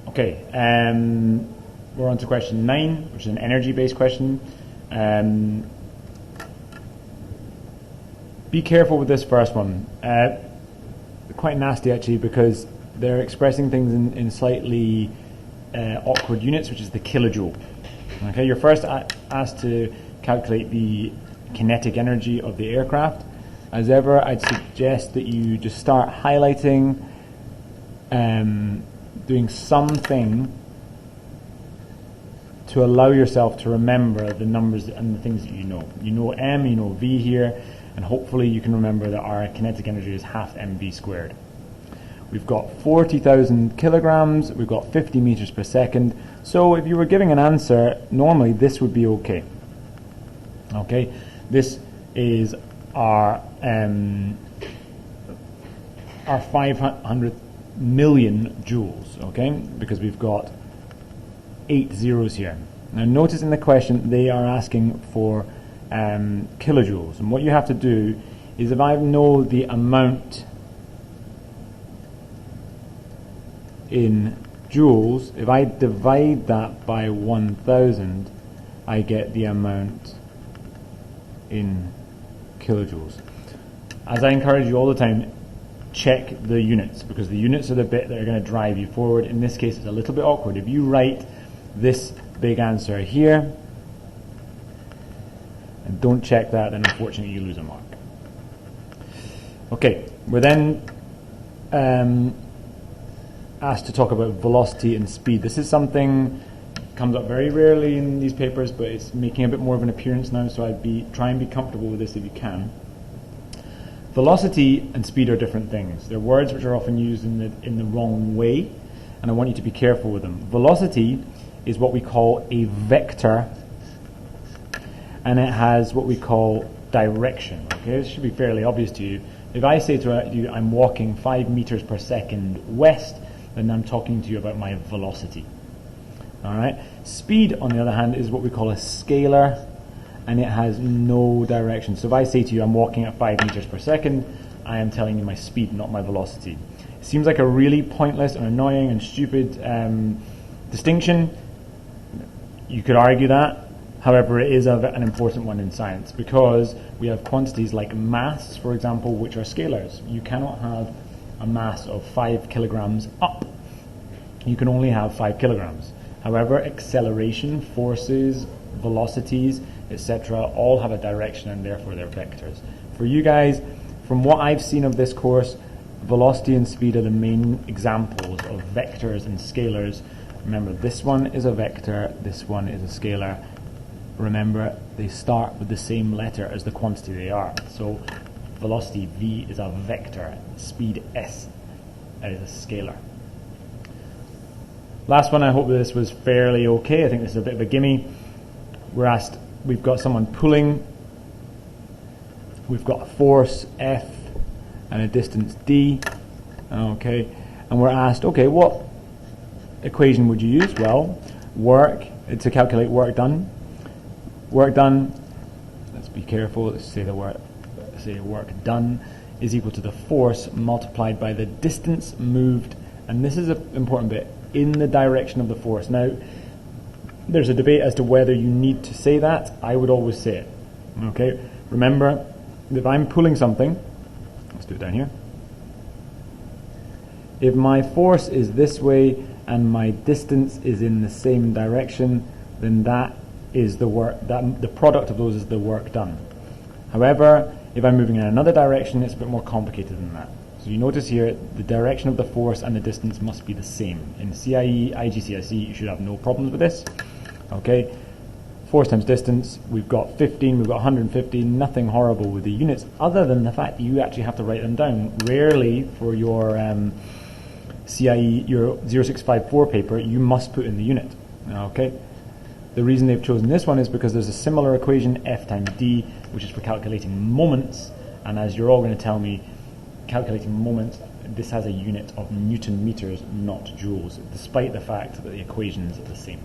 Okay, we're on to question 9, which is an energy-based question. Be careful with this first one. Quite nasty actually, because they're expressing things in slightly awkward units, which is the kilojoule. Okay, you're first asked to calculate the kinetic energy of the aircraft. As ever, I'd suggest that you just start highlighting, doing something to allow yourself to remember the numbers and the things that you know. You know M, you know V here, and hopefully you can remember that our kinetic energy is half mv squared. We've got 40,000 kilograms, we've got 50 meters per second, so if you were giving an answer, normally this would be okay. Okay, this is our 500 million joules, okay, because we've got 8 zeros here. Now notice in the question they are asking for kilojoules, and what you have to do is, if I know the amount in joules, if I divide that by 1000, I get the amount in kilojoules. As I encourage you all the time, check the units, because the units are the bit that are going to drive you forward. In this case, it's a little bit awkward. If you write this big answer here and don't check that, then unfortunately you lose a mark. Okay, we're then asked to talk about velocity and speed. This is something that comes up very rarely in these papers, but it's making a bit more of an appearance now, so try and be comfortable with this if you can. Velocity and speed are different things. They're words which are often used in the wrong way, and I want you to be careful with them. Velocity is what we call a vector, and it has what we call direction. Okay, this should be fairly obvious to you. If I say to you, I'm walking 5 meters per second west, then I'm talking to you about my velocity. All right. Speed, on the other hand, is what we call a scalar, and it has no direction. So if I say to you, I'm walking at 5 meters per second, I am telling you my speed, not my velocity. It seems like a really pointless and annoying and stupid distinction. You could argue that. However, it is an important one in science, because we have quantities like mass, for example, which are scalars. You cannot have a mass of 5 kilograms up. You can only have 5 kilograms. However, acceleration, forces, velocities, etc., all have a direction, and therefore they're vectors. For you guys, from what I've seen of this course, velocity and speed are the main examples of vectors and scalars. Remember, this one is a vector, this one is a scalar. Remember, they start with the same letter as the quantity they are. So velocity v is a vector, speed s is a scalar. Last one, I hope this was fairly okay. I think this is a bit of a gimme. We're asked, we've got someone pulling, we've got a force F and a distance D, okay, and we're asked, okay, what equation would you use? Well, work, to calculate work done. Work done, let's be careful, let's say work done is equal to the force multiplied by the distance moved, and this is an important bit, in the direction of the force. Now, there's a debate as to whether you need to say that. I would always say it. Okay, remember, if I'm pulling something, let's do it down here. If my force is this way and my distance is in the same direction, then that is the work, the product of those is the work done. However, if I'm moving in another direction, it's a bit more complicated than that. So you notice here, the direction of the force and the distance must be the same. In CIE, IGCSE, you should have no problems with this. Okay, force times distance, we've got 15, we've got 150, nothing horrible with the units, other than the fact that you actually have to write them down. Rarely for your CIE, your 0654 paper, you must put in the unit. Okay, the reason they've chosen this one is because there's a similar equation, F times D, which is for calculating moments, and as you're all going to tell me, calculating moments, this has a unit of Newton meters, not joules, despite the fact that the equations are the same.